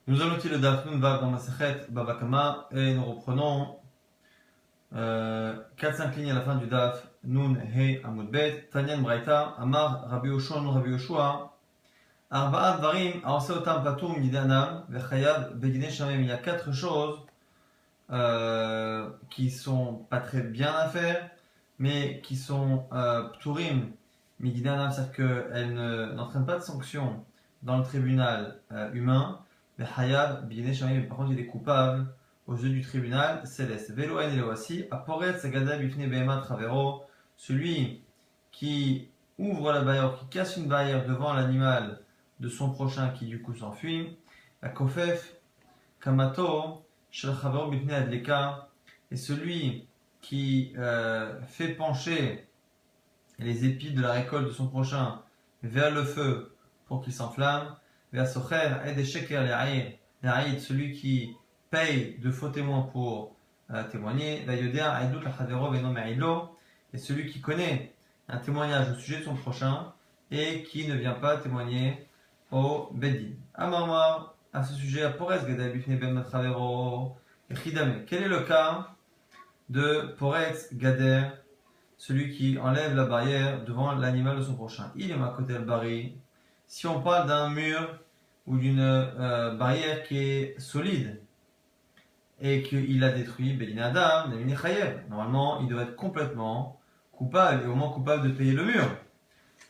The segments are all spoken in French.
Nous allons tirer le Daf Nun Vav dans Masechet Baba Kama et nous reprenons 4-5 lignes à la fin du Daf Nun He Amud Bet. Tanyan Braita Amar Rabbi Yoshua Nun Rabbi Yoshua Arba'a Dvarim Aose Otam Patum Midanam Vechayav Bedine Shamem. Il y a 4 choses qui sont pas très bien à faire, mais qui sont Pturim Midanam, c'est-à-dire qu'elles n'entraînent pas de sanction dans le tribunal humain. Mais Hayab, Biyene Shamim, par contre, il est coupable aux yeux du tribunal céleste. Velo en Eloasi, Aporet, Sagada, Bifne, Behema, Travero, celui qui ouvre la barrière, qui casse une barrière devant l'animal de son prochain qui du coup s'enfuit. Akofef, Kamato, Shalchavero, Bifne, Adleka, et celui qui fait pencher les épis de la récolte de son prochain vers le feu pour qu'il s'enflamme. Celui qui paye de faux témoins pour témoigner, et celui qui connaît un témoignage au sujet de son prochain et qui ne vient pas témoigner au Bedin. Amarmar, à ce sujet, quel est le cas de Poretz Gader, celui qui enlève la barrière devant l'animal de son prochain? Il est ma côté al-Bari. Si on parle d'un mur ou d'une barrière qui est solide et qu'il a détruit, Bedin Adam, normalement il doit être complètement coupable et au moins coupable de payer le mur.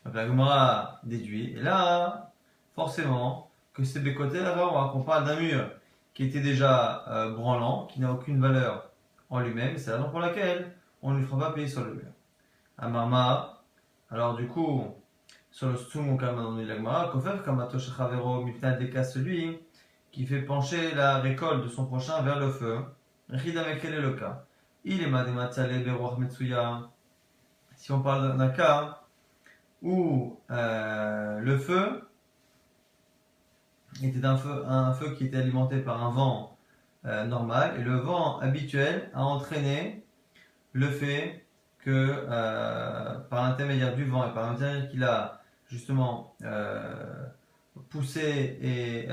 Donc la Gemara déduit, et là, forcément, que c'est Bekoté là-bas, on parle d'un mur qui était déjà branlant, qui n'a aucune valeur en lui-même, c'est la raison pour laquelle on ne lui fera pas payer sur le mur. Amarma, alors du coup, sur le Stumon Kalman de l'Agmara, Kofef Kamato Shechavero Mipnad Deka, celui qui fait pencher la récolte de son prochain vers le feu. Ridame, quel est le cas? Il est Madematzale Beroach Metsuya. Si on parle d'un cas où le feu était un feu qui était alimenté par un vent normal, et le vent habituel a entraîné le fait que par l'intermédiaire du vent et par l'intermédiaire qu'il a justement poussé et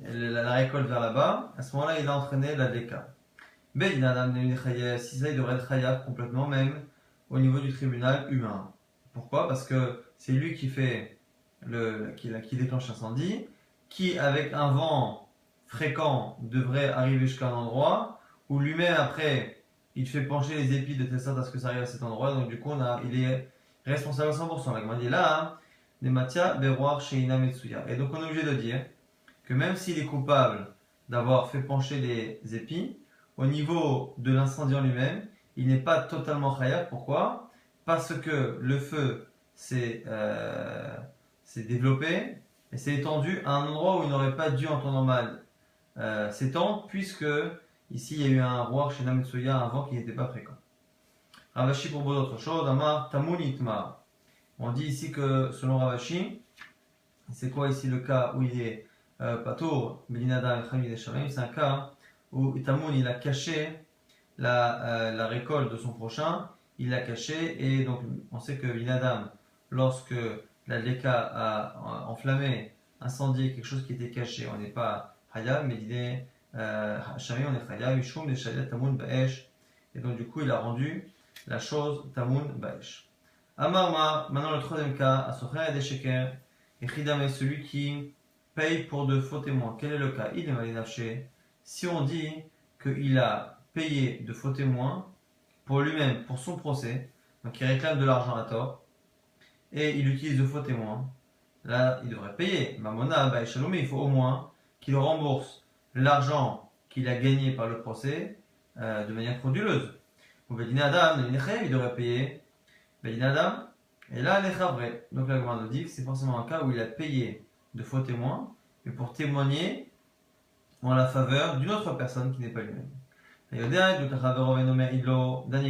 la récolte vers là-bas, à ce moment-là il a entraîné la déca. Mais si ça il devrait être chayav complètement, même au niveau du tribunal humain. Pourquoi? Parce que c'est lui qui fait qui déclenche l'incendie, qui avec un vent fréquent devrait arriver jusqu'à un endroit où lui-même après il fait pencher les épis de telle sorte à ce que ça arrive à cet endroit, donc du coup il est responsable à 100%. La Gemara dit là, des matia beroar sheina metsuya. Et donc on est obligé de dire que même s'il est coupable d'avoir fait pencher les épis, au niveau de l'incendie en lui-même, il n'est pas totalement khayab. Pourquoi? Parce que le feu s'est développé et s'est étendu à un endroit où il n'aurait pas dû en temps normal s'étendre, puisque ici il y a eu un roi chez Nametsuya, un vent qui n'était pas fréquent. Ravashi propose autre chose, Amar Tamun Itma. On dit ici que selon Ravashi, c'est quoi ici le cas où il est Patour, Belinada et Khamid et Shamim? C'est un cas où Tamun il a caché la récolte de son prochain, il l'a caché, et donc on sait que Belinadam, lorsque la Leka a enflammé, incendié quelque chose qui était caché, on n'est pas Hayab, mais il est Shamim, on est Hayab, Ishum, les Shalia Tamun Baesh, et donc du coup il a rendu la chose Tamun Baesh. Amar, maintenant le troisième cas, Asocher et Desheker, et Khidam est celui qui paye pour de faux témoins. Quel est le cas? Il est malinafché. Si on dit qu'il a payé de faux témoins pour lui-même, pour son procès, donc il réclame de l'argent à tort, et il utilise de faux témoins, là il devrait payer. Mamona, Baeshaloum, il faut au moins qu'il rembourse l'argent qu'il a gagné par le procès de manière frauduleuse. Ou Bedin Adam, il devrait payer Bedin Adam, et là les Chavré. Donc la Gemara nous dit que c'est forcément un cas où il a payé de faux témoins, mais pour témoigner en la faveur d'une autre personne qui n'est pas lui-même. Dernier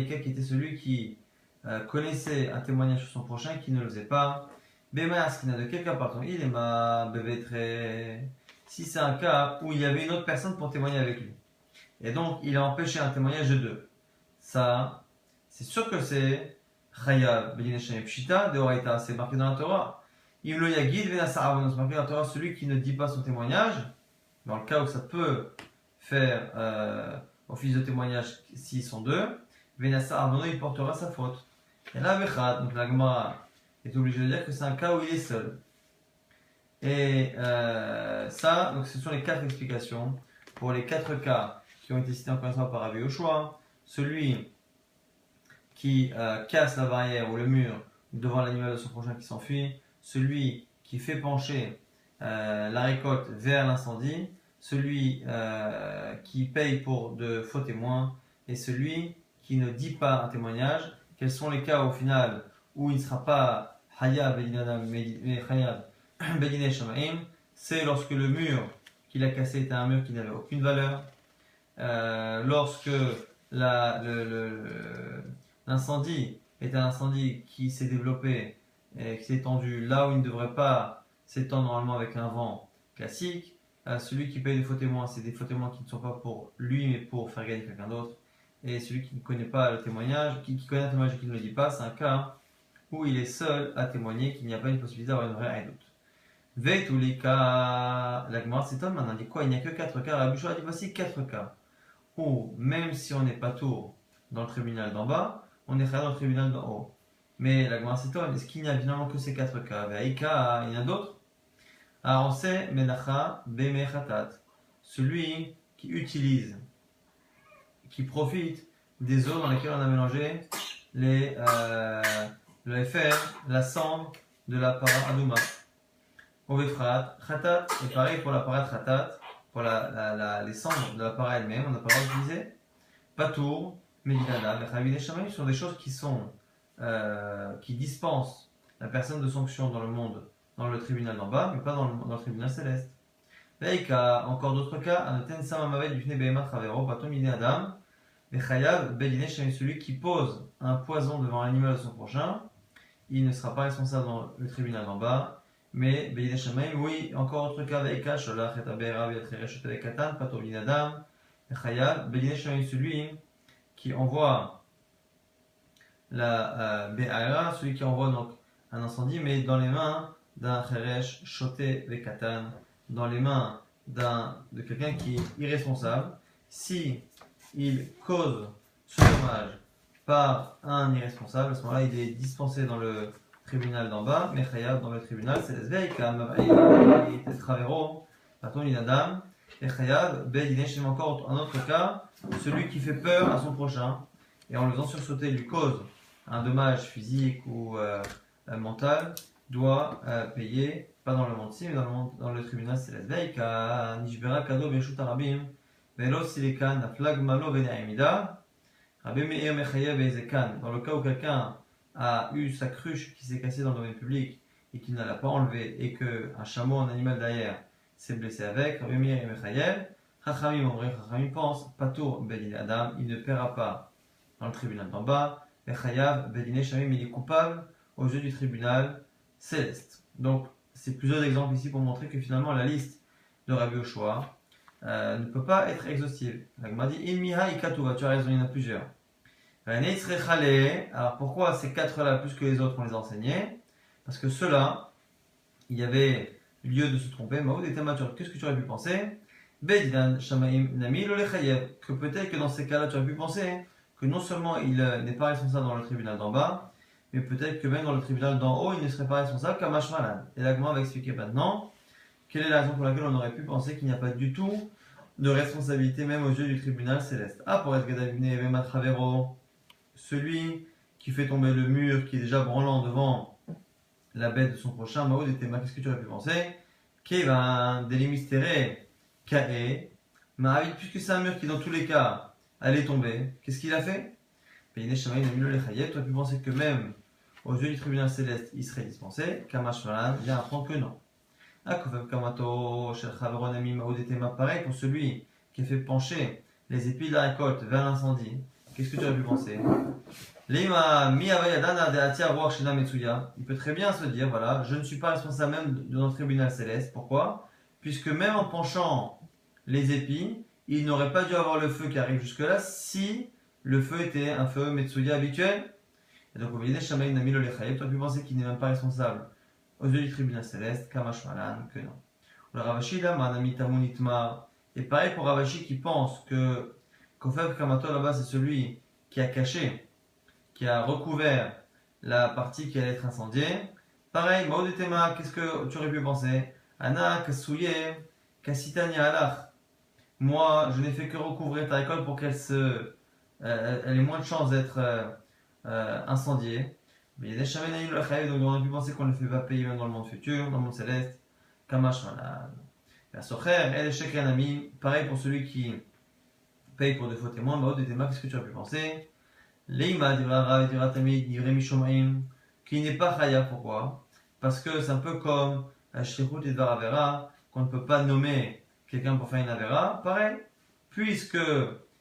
cas qui était celui qui connaissait un témoignage sur son prochain et qui ne le faisait pas. Bémas, qui n'a de quel cas pardon, il est ma bévétré. Si c'est un cas où il y avait une autre personne pour témoigner avec lui, et donc il a empêché un témoignage de deux, ça, c'est sûr que c'est Chayav, Belineshane Pshita, de Horaïta, c'est marqué dans la Torah. Im lo yagid venasa'avonos, marqué dans la Torah, celui qui ne dit pas son témoignage, dans le cas où ça peut faire office de témoignage s'ils sont deux, Venassa Arbono, il portera sa faute. Et là, Vechat, donc la Gemara est obligée de dire que c'est un cas où il est seul. Et ça, donc ce sont les 4 explications pour les 4 cas qui ont été cités encore une fois par Rabbi Yoshua. Celui qui casse la barrière ou le mur devant l'animal de son prochain qui s'enfuit, celui qui fait pencher la récolte vers l'incendie, celui qui paye pour de faux témoins et celui qui ne dit pas un témoignage. Quels sont les cas au final où il ne sera pas Hayab mais Hayab Bedine Shamaim? C'est lorsque le mur qu'il a cassé était un mur qui n'avait aucune valeur, lorsque l'incendie est un incendie qui s'est développé et qui s'est étendu là où il ne devrait pas s'étendre normalement avec un vent classique. Celui qui paye des faux témoins, c'est des faux témoins qui ne sont pas pour lui mais pour faire gagner quelqu'un d'autre. Et celui qui ne connaît pas le témoignage, qui connaît un témoignage et qui ne le dit pas, c'est un cas où il est seul à témoigner, qu'il n'y a pas une possibilité d'avoir une vraie doute. Veille tous les cas, la Gemara s'étonne maintenant, dit quoi? Il n'y a que 4 cas. Rabbi Yoshua dit voici 4 cas où, même si on n'est pas tour dans le tribunal d'en bas, on est dans le tribunal d'en haut. Mais la Gemara s'étonne, est-ce qu'il n'y a finalement que ces 4 cas? Veika, il y en a d'autres. Alors on sait, Menacha, Bemechatat, celui qui utilise, qui profite des eaux dans lesquelles on a mélangé le fer, la cendre de la para adouma. Ovefrat, khatat, et pareil pour la para khatat, pour les cendres de la para elle-même, on n'a pas le droit d'utiliser. Patour, medinada, les Rabbi Neshamaim sont des choses qui dispensent la personne de sanction dans le monde, dans le tribunal d'en bas, mais pas dans le tribunal céleste. Veika, encore d'autres cas, Anaten Samamavet du Fnebehema Travero, Patom Ine Adam, Vechayav, Bedine Shamim, celui qui pose un poison devant l'animal de son prochain, il ne sera pas responsable dans le tribunal d'en bas. Mais Bedine Shamaim, oui, encore autre cas, Veika, Sholach, et Abera, Viatreresh, et Katan, Patom Ine Adam, Vechayav, Bedine Shamaim, celui qui envoie la Be'ara, celui qui envoie donc un incendie, mais dans les mains d'un Cheresh, Shoté, Vekatan, dans les mains de quelqu'un qui est irresponsable. Si il cause ce dommage par un irresponsable, à ce moment-là, il est dispensé dans le tribunal d'en bas, mais Chayav dans le tribunal, c'est l'Esveika, il était Travero, Paton Inadam, et Chayav, Bedine, chez encore un autre cas, celui qui fait peur à son prochain, et en le faisant sursauter, lui cause un dommage physique ou mental, doit payer, pas dans le monde ci, mais dans le tribunal céleste. Veika, Nishbera Kado Beshut Arabim, Velo Silekan, Naflag Malo Venaimida, Rabbi Meir Mechayev Bezekan, dans le cas où quelqu'un a eu sa cruche qui s'est cassée dans le domaine public et qu'il ne l'a pas enlevée et qu'un chameau, un animal derrière, s'est blessé avec, Rabbi Meir Mechayev, Chachamim pense, Patour Bedine Adam, il ne paiera pas dans le tribunal d'en bas, Vechayav Bedine Shamim, il est coupable aux yeux du tribunal céleste. Donc, c'est plusieurs exemples ici pour montrer que finalement la liste de Rabbi Yoshua ne peut pas être exhaustive. La Gemara dit Ilmiha Ikatuva, tu as raison, il y en a plusieurs. Alors pourquoi ces 4-là plus que les autres on les a enseignés? Parce que ceux-là, il y avait lieu de se tromper. Maoud était mature. Qu'est-ce que tu aurais pu penser? Bedidan Shamaim Nami Lolechayev. Que peut-être que dans ces cas-là, tu aurais pu penser que non seulement il n'est pas responsable dans le tribunal d'en bas, mais peut-être que même dans le tribunal d'en haut, il ne serait pas responsable qu'à Mashmalan. Et la Gemara va expliquer maintenant quelle est la raison pour laquelle on aurait pu penser qu'il n'y a pas du tout de responsabilité même aux yeux du tribunal céleste. Ah, pour Esgadavine Matravero, celui qui fait tomber le mur qui est déjà branlant devant la bête de son prochain, Maoud et Théma, qu'est-ce que tu aurais pu penser? Kevan, Délimistéré, Kae, Mahavit, puisque c'est un mur qui dans tous les cas allait tomber, qu'est-ce qu'il a fait? Peiné Shamaï Namilo Lechayet, tu aurais pu penser que même aux yeux du tribunal céleste, il serait dispensé. Kamash Malan vient apprendre que non. Akofem Kamato, Shel Chaveron Ami Maoud et Théma, pareil pour celui qui a fait pencher les épis de la récolte vers l'incendie. Qu'est-ce que tu aurais pu penser? Il peut très bien se dire, voilà, je ne suis pas responsable même de notre tribunal céleste. Pourquoi? Puisque même en penchant les épis, il n'aurait pas dû avoir le feu qui arrive jusque-là si le feu était un feu Metsuya habituel. Et donc, au milieu des Shamaï Namilo Lechayeb, tu aurais pu penser qu'il n'est même pas responsable aux yeux du tribunal céleste, Kamash Malan, que non. Le Ravashi là, Manami Tamunitma. Et pareil pour Ravashi qui pense que Kofev Kamato là-bas c'est celui qui a caché, qui a recouvert la partie qui allait être incendiée. Pareil, Maudetema, qu'est-ce que tu aurais pu penser? Anna, Kasouye, Kasitani Alach. Moi, je n'ai fait que recouvrir ta récolte pour qu'elle elle ait moins de chances d'être incendiée. Mais il y a des chamenaïm le donc on aurait pu penser qu'on ne le fait pas payer même dans le monde futur, dans le monde céleste. Kamash Malan. La Socher, elle est chèque un ami. Pareil pour celui qui paye pour des faux témoins. Maudetema, qu'est-ce que tu aurais pu penser? Leima Divra Divra Tamid Divrei Mishomaim, qui n'est pas Chaya. Pourquoi? Parce que c'est un peu comme Shlichut et Dvar Avera, qu'on ne peut pas nommer quelqu'un pour faire une Avera. Pareil, puisque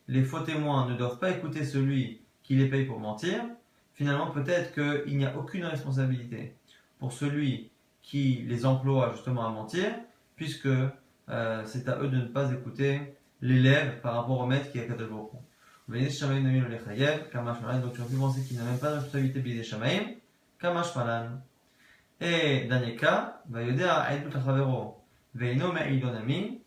les faux témoins ne doivent pas écouter celui qui les paye pour mentir, finalement peut-être qu'il n'y a aucune responsabilité pour celui qui les emploie justement à mentir, puisque c'est à eux de ne pas écouter l'élève par rapport au maître qui est Kadosh Baruch Hu. Donc tu aurais pu penser qu'il n'a même pas de responsabilité Bidei Shamaim, Kamash Malan. Et dernier cas, Vayodea Aïdut Achavero, Veino Me'idonami,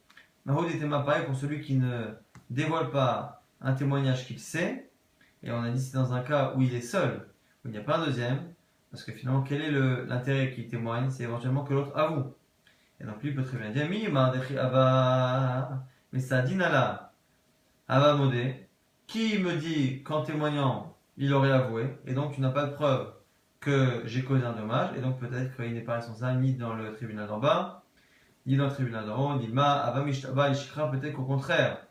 Mahod était pareil pour celui qui ne dévoile pas un témoignage qu'il sait, et on a dit c'est dans un cas où il est seul, où il n'y a pas un deuxième, parce que finalement quel est l'intérêt qu'il témoigne? C'est éventuellement que l'autre avoue. Et donc lui il peut très bien dire Mi Mardechi Ava, mais ça dinala, Ava Modé. Qui me dit qu'en témoignant, il aurait avoué, et donc tu n'as pas de preuve que j'ai causé un dommage, et donc peut-être qu'il n'est pas responsable ni dans le tribunal d'en bas, ni dans le tribunal d'en haut, ni ma, avamishtaba, ishikra, peut-être qu'au contraire,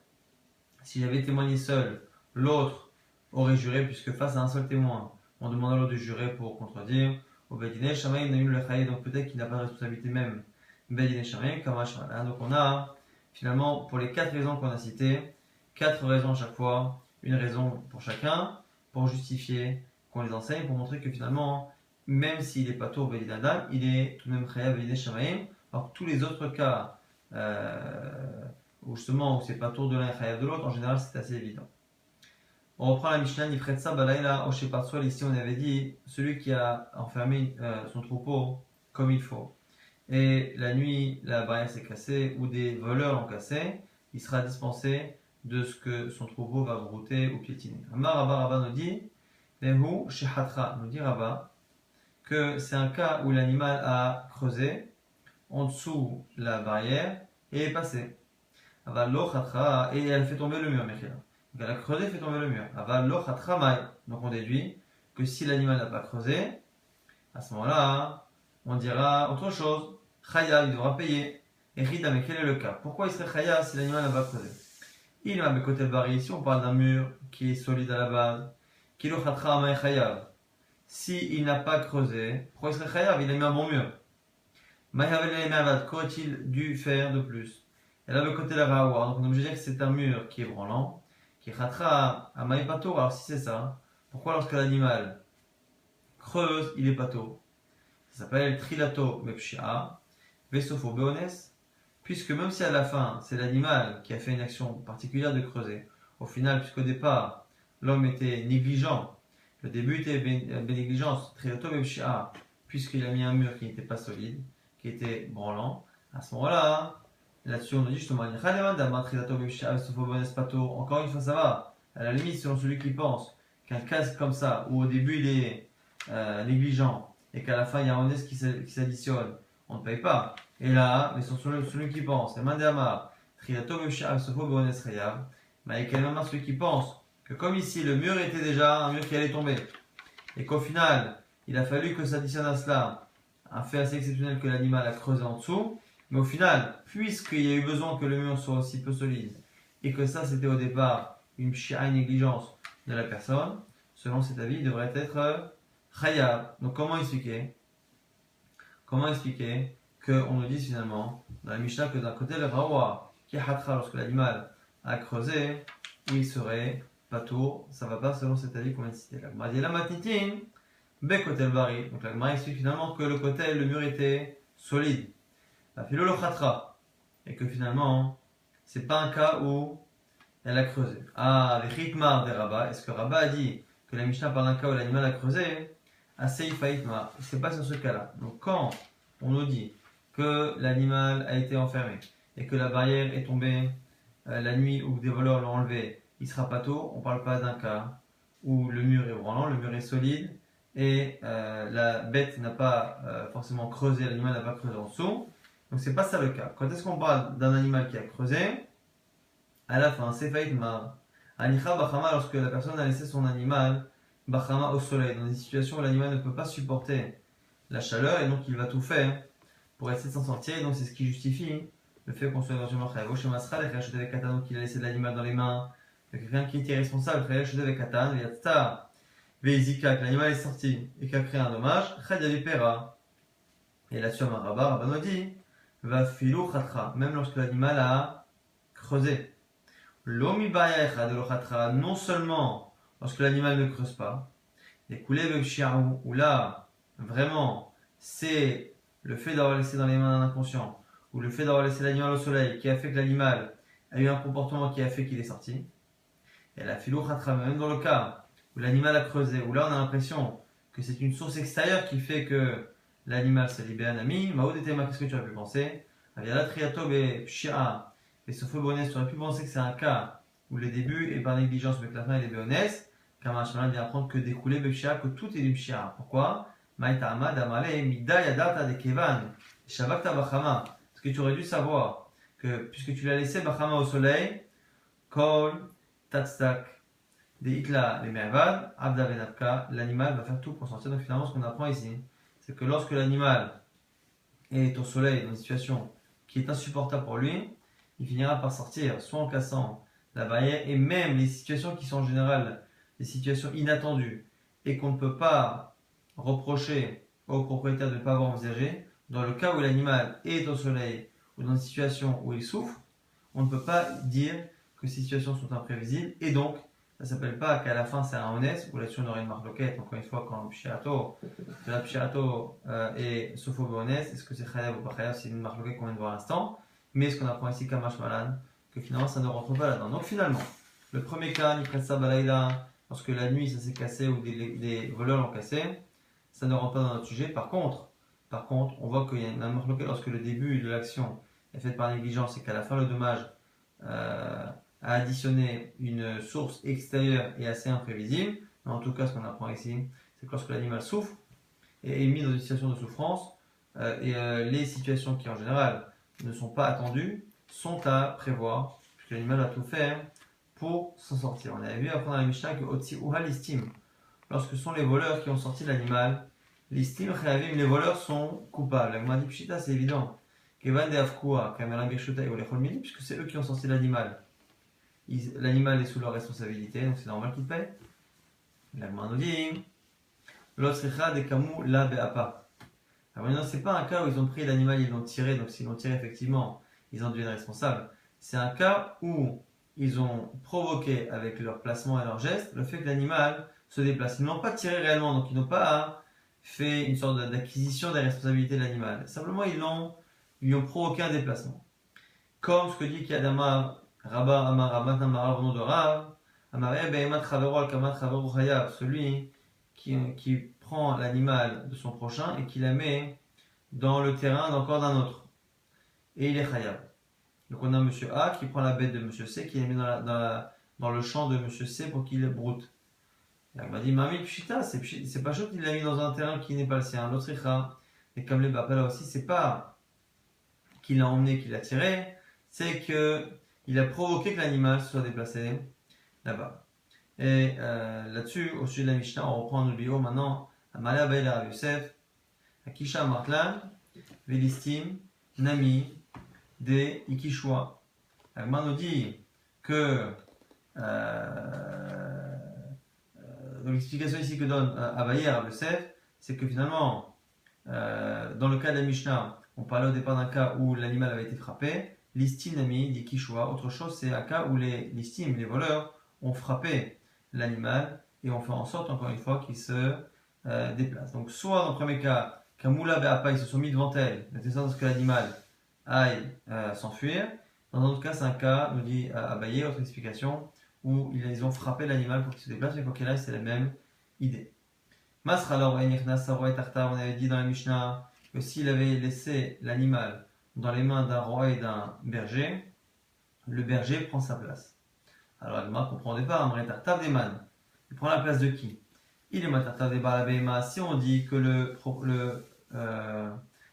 si j'avais témoigné seul, l'autre aurait juré, puisque face à un seul témoin, on demande à l'autre de jurer pour contredire, au bedine shamaim namim le chaye, donc peut-être qu'il n'a pas de responsabilité même, bedine shamaim, kamash malan. Donc on a, finalement, pour les 4 raisons qu'on a citées, 4 raisons à chaque fois, une raison pour chacun, pour justifier qu'on les enseigne, pour montrer que finalement, même s'il n'est pas tour Belid Adam, il est tout de même Chayav Belid Shamaim, alors que tous les autres cas, où justement, où c'est pas tour de l'un et Chayav de l'autre, en général, c'est assez évident. On reprend la Mishnah, Nifretsa Balaïla Oshepatsol, ici on avait dit, celui qui a enfermé son troupeau comme il faut, et la nuit, la barrière s'est cassée, ou des voleurs l'ont cassé, il sera dispensé de ce que son troupeau va brouter ou piétiner. Amar Rabba nous dit, Lehu Shehatra, nous dit Rabba, que c'est un cas où l'animal a creusé en dessous la barrière et est passé. Aval lo chatra, et elle fait tomber le mur, Mechila. Donc elle a creusé, fait tomber le mur. Aval lo chatra mai. Donc on déduit que si l'animal n'a pas creusé, à ce moment-là, on dira autre chose. Chaya, il devra payer. Et Rida, mais quel est le cas? Pourquoi il serait Chaya si l'animal n'a pas creusé? Il m'a côté le bari, ici on parle d'un mur qui est solide à la base. Kilo chatra amay chayav. Si il n'a pas creusé, pourquoi il serait chayav? Il a mis un bon mur. Qu'aurait-il dû faire de plus? Et là, le côté de la rawa, donc on est obligé de dire que c'est un mur qui est branlant, qui est chatra amay pato. Alors si c'est ça, pourquoi lorsque l'animal creuse, il est pato? Ça s'appelle trilato mepshia, vesofo beones. Puisque même si à la fin, c'est l'animal qui a fait une action particulière de creuser, au final, puisqu'au départ, l'homme était négligent, le début était négligence, puisqu'il a mis un mur qui n'était pas solide, qui était branlant, à ce moment-là, là-dessus on nous dit justement, encore une fois ça va, à la limite selon celui qui pense qu'un casque comme ça, où au début il est négligent, et qu'à la fin il y a un honnête qui s'additionne, on ne paye pas. Et là, mais sur celui qui pense, mais il y a quand même celui qui pense que comme ici le mur était déjà un mur qui allait tomber, et qu'au final, il a fallu que s'additionne à cela un fait assez exceptionnel que l'animal a creusé en dessous, mais au final, puisqu'il y a eu besoin que le mur soit aussi peu solide, et que ça c'était au départ une négligence de la personne, selon cet avis, il devrait être chayav. Donc comment expliquer qu'on nous dise finalement dans la Mishnah que d'un côté le rawa qui est hatra lorsque l'animal a creusé, où il serait patour, ça va pas selon cet avis qu'on vient de citer. La Gemara dit la matnitin bekotel bari. Donc la Gemara explique finalement que le côté, le mur était solide. La philo le chatra, et que finalement c'est pas un cas où elle a creusé. Ah, les ritmar des Rabba, est-ce que Rabba a dit que la Mishnah parle d'un cas où l'animal a creusé? Ah, seifa itma, c'est pas sur ce cas-là. Donc quand on nous dit que l'animal a été enfermé et que la barrière est tombée la nuit ou que des voleurs l'ont enlevé, il sera pas tôt. On ne parle pas d'un cas où le mur est branlant, le mur est solide et la bête n'a pas forcément creusé, l'animal n'a pas creusé en dessous. Donc c'est pas ça le cas. Quand est-ce qu'on parle d'un animal qui a creusé? À la fin, c'est faillit mar. Anicha bachama, lorsque la personne a laissé son animal bachama au soleil, dans des situations où l'animal ne peut pas supporter la chaleur et donc il va tout faire pour essayer de s'en sortir. Et donc c'est ce qui justifie le fait qu'on soit dans une marche. Chez Masra, les acheté avec Katan, donc il a laissé l'animal dans les mains de quelqu'un qui était responsable, il a acheté avec Katan, Yatta, Veizika, que l'animal est sorti et qui a créé un dommage, Khadjavi Pera. Et là-dessus, Maraba, Rabano dit, va filou khatra, même lorsque l'animal a creusé. L'omi baya echad lo khatra, non seulement lorsque l'animal ne creuse pas, les coulées vebshiaou, ou là, vraiment, c'est le fait d'avoir laissé dans les mains d'un inconscient, ou le fait d'avoir laissé l'animal au soleil, qui a fait que l'animal a eu un comportement qui a fait qu'il est sorti. Et la filou khatra, même dans le cas où l'animal a creusé, où là on a l'impression que c'est une source extérieure qui fait que l'animal se libère, ami. Maoud et Tema, qu'est-ce que tu as pu penser? Aviala triato et pshia. Et ce feu bonnet, tu aurais pu penser que c'est un cas où le début est par négligence, mais que la fin est béonès. Kamash Malan vient apprendre que découler pshia, que tout est du pshia. Pourquoi? Maïta Amad Amale, Mida Yadata de Kevan, Shabakta Bachama. Parce que tu aurais dû savoir que puisque tu l'as laissé Bachama au soleil, Kol, Tatstak, des Hitla, les Mervad, Abda Venapka, l'animal va faire tout pour sortir. Donc finalement, ce qu'on apprend ici, c'est que lorsque l'animal est au soleil dans une situation qui est insupportable pour lui, il finira par sortir, soit en cassant la barrière, et même les situations qui sont en général des situations inattendues et qu'on ne peut pas reprocher au propriétaire de ne pas avoir envisagé, dans le cas où l'animal est au soleil ou dans une situation où il souffre, on ne peut pas dire que ces situations sont imprévisibles et donc ça ne s'appelle pas qu'à la fin c'est un honnête ou là-dessus on aurait une marloquette. Encore une fois, quand la pshiato est sophobe honnête, est-ce que c'est chayav ou pas chayav? C'est une marloquette qu'on vient de voir à l'instant. Mais ce qu'on apprend ici, Kamash Malan, que finalement ça ne rentre pas là-dedans. Donc finalement, le premier cas, Nipretsa Balaïla, lorsque la nuit ça s'est cassé ou des voleurs l'ont cassé, ça ne rentre pas dans notre sujet. Par contre, on voit qu'il y a une marloquette lorsque le début de l'action est fait par négligence et qu'à la fin le dommage à additionner une source extérieure et assez imprévisible. Mais en tout cas, ce qu'on apprend ici, c'est que lorsque l'animal souffre et est mis dans une situation de souffrance, les situations qui en général ne sont pas attendues sont à prévoir, puisque l'animal va tout faire pour s'en sortir. On avait vu après dans la Mishnah que Otsi Uha l'estime, lorsque ce sont les voleurs qui ont sorti l'animal, l'estime, les voleurs sont coupables. La dit Pshita, c'est évident. Kevan de Afkua, Kamera Birshuta et Olechol puisque c'est eux qui ont sorti l'animal. L'animal est sous leur responsabilité, donc c'est normal qu'ils payent. L'Agma nous dit L'Otsricha de Kamu la Beapa. Alors maintenant, c'est pas un cas où ils ont pris l'animal, ils l'ont tiré, donc s'ils l'ont tiré, effectivement, ils en deviennent responsables. C'est un cas où ils ont provoqué avec leur placement et leur geste le fait que l'animal se déplace. Ils ne l'ont pas tiré réellement, donc ils n'ont pas fait une sorte d'acquisition des responsabilités de l'animal. Simplement, ils lui ont provoqué un déplacement. Comme ce que dit Kiadama Rabba Amar Rabat Amar au nom de Rav, Amare Behemat Chavero al Kamat Chavero Chayav, celui qui prend l'animal de son prochain et qui la met dans le terrain d'encore d'un autre. Et il est Chayav. Donc on a Monsieur A qui prend la bête de Monsieur C, qui la met dans le champ de Monsieur C pour qu'il broute. Il m'a dit Mami Pshita, c'est pas chaud qu'il l'a mis dans un terrain qui n'est pas le sien. L'autre Icha, et comme les Bapala aussi, c'est pas qu'il l'a emmené, qu'il l'a tiré, c'est qu'il a provoqué que l'animal se soit déplacé là-bas. Et là-dessus, au sujet de la Mishnah, on reprend le bio maintenant. Amala Baïl Rav Yosef, Akisha Martlan, Vélistim, Nami, de Ikishua. Agma nous dit que donc l'explication ici que donne Abaye Rav Yosef, c'est que finalement, dans le cas de la Mishnah, on parlait au départ d'un cas où l'animal avait été frappé. Listim Nami, dit Kishua. Autre chose, c'est un cas où les voleurs, ont frappé l'animal et ont fait en sorte, encore une fois, qu'il se déplace. Donc, soit dans le premier cas, Kamula Be'apa, ils se sont mis devant elle, de telle sorte que l'animal aille s'enfuir. Dans un autre cas, c'est un cas, nous dit Abaye, autre explication, où ils ont frappé l'animal pour qu'il se déplace, mais quoi qu'il aille, c'est la même idée. Masralor et Nichnas Saro et Tartar, on avait dit dans la Mishnah que s'il avait laissé l'animal dans les mains d'un roi et d'un berger, le berger prend sa place. Alors Agma ne comprendait pas, Amré Tartav Deman. Il prend la place de qui? Il est Matartav de Balabema. Si on dit que le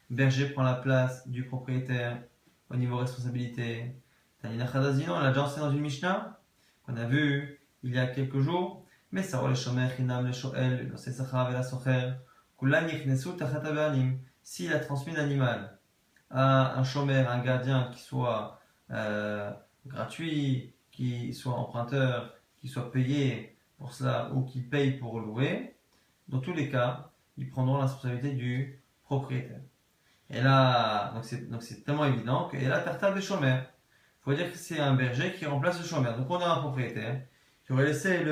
berger prend la place du propriétaire au niveau responsabilité, Tanina Khadazino, on l'a déjà enseigné dans une Mishnah qu'on a vu il y a quelques jours. Mais ça les shomer chinam le shoel, le sesachav et la socher, kulan yichnesu tachat habanim. S'il a transmis l'animal à un shomer, un gardien qui soit gratuit, qui soit emprunteur, qui soit payé pour cela ou qui paye pour louer, dans tous les cas, ils prendront la responsabilité du propriétaire. Et là, donc c'est tellement évident que et là, tartable des chômeurs. Il faut dire que c'est un berger qui remplace le chômeur. Donc on a un propriétaire qui aurait laissé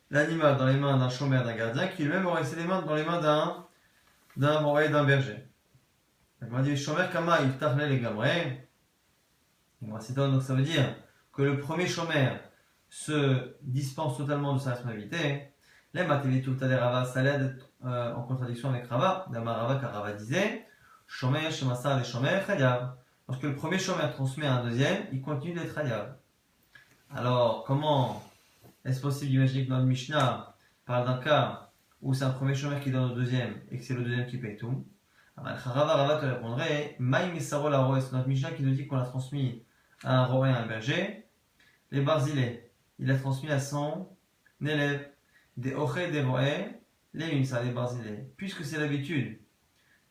l'animal dans les mains d'un chômeur, d'un gardien, qui lui-même aurait laissé les mains dans les mains d'un berger. Donc on a dit chômeur kama il tarne les gamrés. Donc ça veut dire que le premier chômeur se dispense totalement de sa responsabilité. Les matériaux de Rava, ça l'aide en contradiction avec Rava. D'abord Rava, car Rava disait Shomer, Shemasa, les Shomer, Chayav. Lorsque le premier chômeur transmet à un deuxième, il continue d'être Chayav. Alors, comment est-ce possible d'imaginer que notre Mishnah parle d'un cas où c'est un premier chômeur qui donne au deuxième et que c'est le deuxième qui paye tout? Rava te répondrait Maï Misaro la Roe, c'est notre Mishnah qui nous dit qu'on l'a transmis à un roi et à un berger. Les Barzilés, il a transmis à son élève. Des Oché, des Roé, les Mimsa, les Barzilés. Puisque c'est l'habitude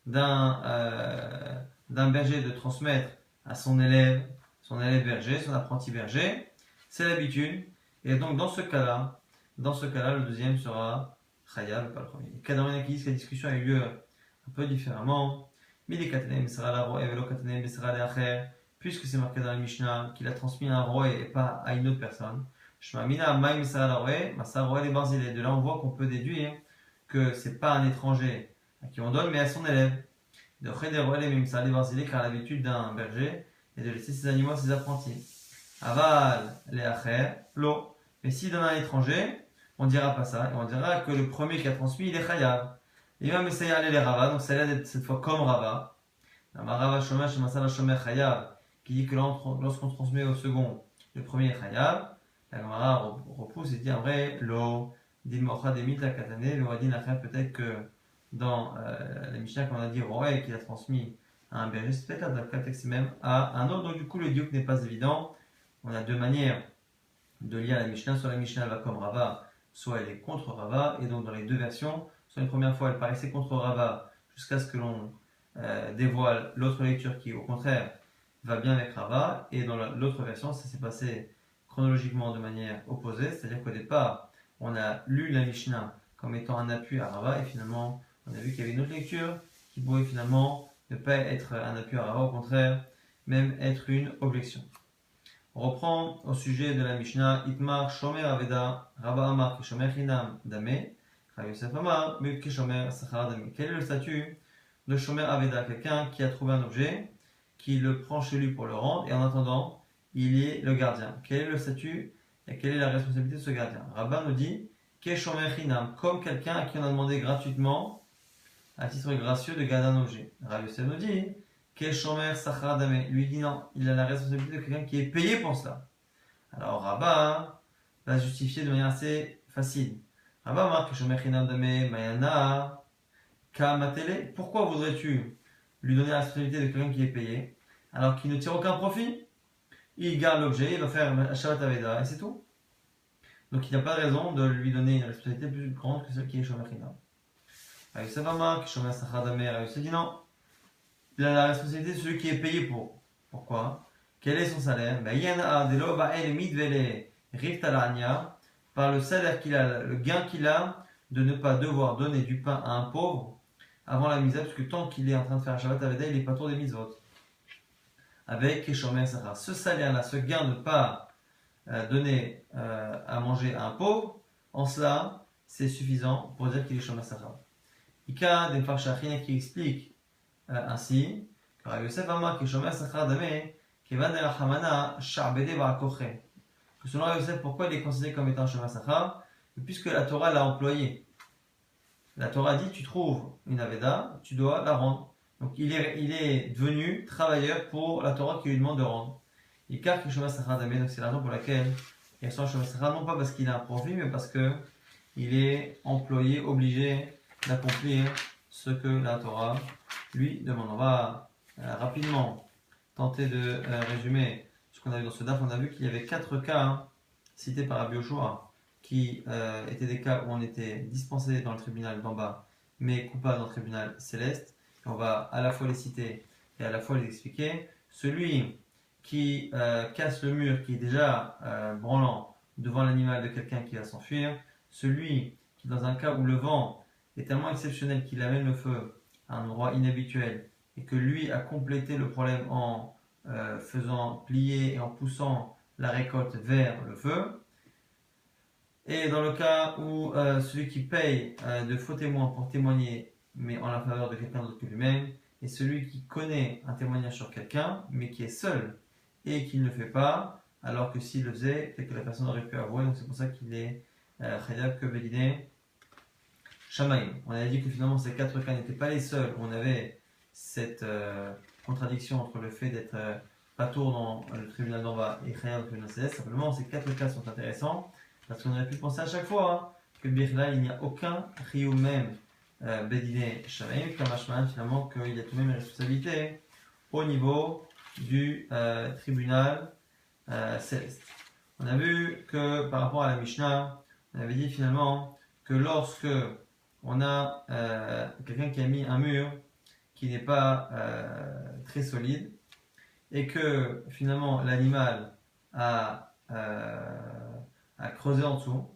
d'un berger de transmettre à son élève berger, son apprenti berger, c'est l'habitude. Et donc dans ce cas-là, le deuxième sera Chayav, pas le premier. Les cas dans qui disent que la discussion a eu lieu un peu différemment. Puisque c'est marqué dans la Mishnah qu'il a transmis à un roi et pas à une autre personne. De là on voit qu'on peut déduire que c'est pas un étranger à qui on donne mais à son élève. Car l'habitude d'un berger est de laisser ses animaux à ses apprentis. Aval les acher, l'eau. Mais s'il donne à un étranger, on dira pas ça. Et on dira que le premier qui a transmis il est chayav. Et même essayer d'aller les Rava, donc ça l'aide d'être cette fois comme Rava. Rava Shomer Shemasala Shomer Chayav, qui dit que lorsqu'on transmet au second, le premier est Chayav. La Gemara repousse et dit en vrai, l'eau, Dimocha Demit la Katane, le Wadin a fait peut-être que dans la Mishnah qu'on a dit Roé qui a transmis à un berger, c'est peut-être dans le contexte même à un autre. Donc du coup, le diuk n'est pas évident. On a deux manières de lire la Mishnah, soit la Mishnah va comme Rava, soit elle est contre Rava, et donc dans les deux versions, soit une première fois elle paraissait contre Rava jusqu'à ce que l'on dévoile l'autre lecture qui au contraire va bien avec Rava, et dans l'autre version ça s'est passé chronologiquement de manière opposée, c'est-à-dire qu'au départ on a lu la Mishnah comme étant un appui à Rava, et finalement on a vu qu'il y avait une autre lecture qui pouvait finalement ne pas être un appui à Rava, au contraire même être une objection. On reprend au sujet de la Mishnah Itmar Shomer Aveda Rabba Amar Kishomer Hinam Dame Rabbi Yosef Amar Kishomer Sachar Dame. Quel est le statut de Shomer Aveda? Quelqu'un qui a trouvé un objet, qui le prend chez lui pour le rendre et en attendant il est le gardien. Quel est le statut et quelle est la responsabilité de ce gardien? Rabba nous dit Kishomer Hinam, comme quelqu'un à qui on a demandé gratuitement à titre gracieux de garder un objet. Rabbi Yosef nous dit Keshomer Sachar Dame, lui dit non, il a la responsabilité de quelqu'un qui est payé pour cela. Alors Rabba va justifier de manière assez facile. Rabba marque Keshomer Hinam Dame Mayana Kamatele. Pourquoi voudrais-tu lui donner la responsabilité de quelqu'un qui est payé alors qu'il ne tire aucun profit? Il garde l'objet, il va faire Shabbat Aveda et c'est tout. Donc il n'y a pas de raison de lui donner une responsabilité plus grande que celle qui est Shomer Hinam. Rabbi Yosef marque Keshomer Sachar Dame. Rabbi Yosef dit non. Il a la responsabilité de celui qui est payé pour. Pourquoi? Quel est son salaire? Par le salaire qu'il a, le gain qu'il a de ne pas devoir donner du pain à un pauvre avant la misère, parce que tant qu'il est en train de faire un Shabbat Aveda, il n'est pas tour des mitzvot. Avec Keshomer Sachar. Ce salaire-là, ce gain de ne pas donner à manger à un pauvre, en cela, c'est suffisant pour dire qu'il est Shomer Sachar. Ika des Farshachine qui explique ainsi, car Yosef Amar Kishomer Sachar Dame Kevan El Hamana Sha'bede Ba'akoche. Que selon Yosef, pourquoi il est considéré comme étant Shomer Sachar? Puisque la Torah l'a employé. La Torah dit tu trouves une Aveda, tu dois la rendre. Donc il est devenu travailleur pour la Torah qui lui demande de rendre. Et car donc c'est la raison pour laquelle il reçoit le Shomer Sachar, non pas parce qu'il a un profit, mais parce que il est employé, obligé d'accomplir ce que la Torah lui demande. On va rapidement tenter de résumer ce qu'on a vu dans ce DAF. On a vu qu'il y avait 4 cas cités par Rabbi Yoshua qui étaient des cas où on était dispensé dans le tribunal d'en bas, mais coupable dans le tribunal céleste. Et on va à la fois les citer et à la fois les expliquer. Celui qui casse le mur, qui est déjà branlant devant l'animal de quelqu'un qui va s'enfuir. Celui qui, dans un cas où le vent est tellement exceptionnel qu'il amène le feu à un endroit inhabituel et que lui a complété le problème en faisant plier et en poussant la récolte vers le feu. Et dans le cas où celui qui paye de faux témoins pour témoigner, mais en la faveur de quelqu'un d'autre que lui-même, et celui qui connaît un témoignage sur quelqu'un, mais qui est seul et qui ne le fait pas, alors que s'il le faisait, peut-être que la personne aurait pu avouer, donc c'est pour ça qu'il est Khayab que Béliné Shamaïm. On avait dit que finalement ces 4 cas n'étaient pas les seuls où on avait cette contradiction entre le fait d'être patour dans le tribunal d'en bas et Khayab dans le tribunal céleste. Simplement, ces 4 cas sont intéressants parce qu'on aurait pu penser à chaque fois que Birla, il n'y a aucun Riyou même Béliné Shamaïm, comme Ashman finalement qu'il y a tout de même une responsabilité au niveau du tribunal céleste. On a vu que par rapport à la Mishnah, on avait dit finalement que lorsque on a quelqu'un qui a mis un mur qui n'est pas très solide et que finalement l'animal a creusé en dessous,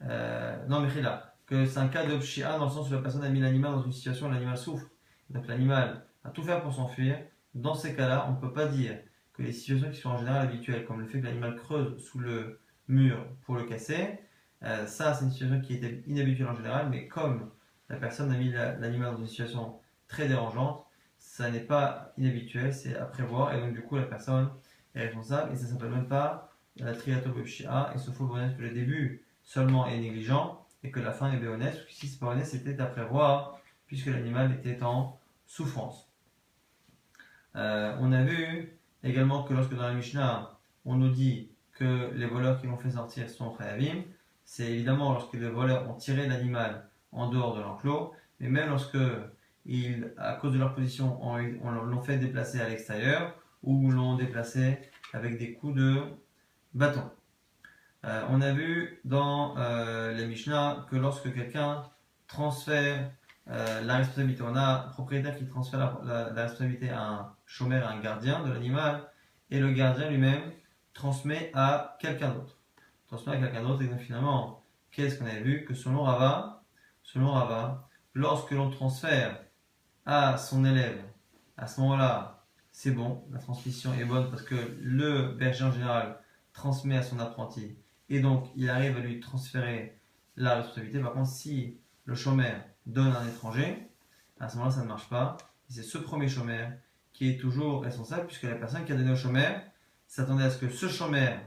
non mais là, que c'est un cas de pshia dans le sens où la personne a mis l'animal dans une situation où l'animal souffre. Donc l'animal a tout fait pour s'enfuir. Dans ces cas-là, on ne peut pas dire que les situations qui sont en général habituelles, comme le fait que l'animal creuse sous le mur pour le casser, ça c'est une situation qui était inhabituelle en général, mais comme la personne a mis l'animal dans une situation très dérangeante, ça n'est pas inhabituel, c'est à prévoir, et donc du coup la personne est responsable, et ça ne s'appelle même pas la triato bepshia, et sauf faut reconnaître que le début seulement est négligent, et que la fin est béhonnête, parce que si c'est pas honnête, c'était à prévoir, puisque l'animal était en souffrance. On a vu également que lorsque dans la Mishnah, on nous dit que les voleurs qui l'ont fait sortir sont Khayavim, c'est évidemment lorsque les voleurs ont tiré l'animal en dehors de l'enclos, mais même lorsque, à cause de leur position, on l'ont fait déplacer à l'extérieur ou l'ont déplacé avec des coups de bâton. On a vu dans les Mishnah que lorsque quelqu'un transfère la responsabilité, on a un propriétaire qui transfère la responsabilité à un chômeur, à un gardien de l'animal, et le gardien lui-même transmet à quelqu'un d'autre. Et donc finalement, qu'est-ce qu'on avait vu? Que selon Rava, lorsque l'on transfère à son élève, à ce moment-là, c'est bon, la transmission est bonne parce que le berger en général transmet à son apprenti, et donc il arrive à lui transférer la responsabilité. Par contre, si le chômeur donne à un étranger, à ce moment-là, ça ne marche pas. Et c'est ce premier chômeur qui est toujours responsable, puisque la personne qui a donné au chômeur s'attendait à ce que ce chômeur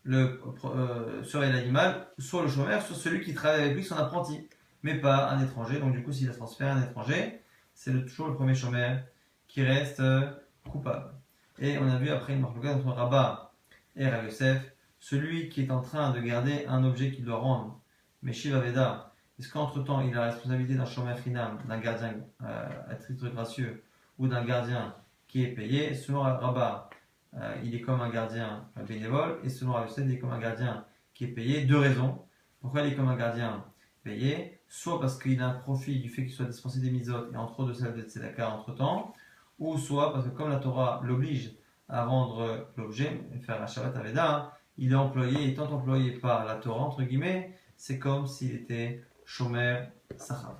serait l'animal, soit le chômeur, soit celui qui travaille avec lui, son apprenti, mais pas un étranger. Donc du coup, s'il a transféré à un étranger, c'est toujours le premier chômeur qui reste coupable. Et on a vu après une marque entre Rabat et Rav Yosef, celui qui est en train de garder un objet qu'il doit rendre, mais Shiva Veda, est-ce qu'entre temps il a la responsabilité d'un chômeur finam, d'un gardien à titre gracieux ou d'un gardien qui est payé? Selon Rabat, il est comme un gardien bénévole, et selon Rav Yosef, il est comme un gardien qui est payé. Deux raisons. Pourquoi il est comme un gardien payé? Soit parce qu'il a un profit du fait qu'il soit dispensé des mitzvot et entre autres de celle de tzedaka entre temps, ou soit parce que comme la Torah l'oblige à rendre l'objet, faire la Shabbat Aveda, il est employé, étant employé par la Torah, entre guillemets, c'est comme s'il était Shomer Sachar.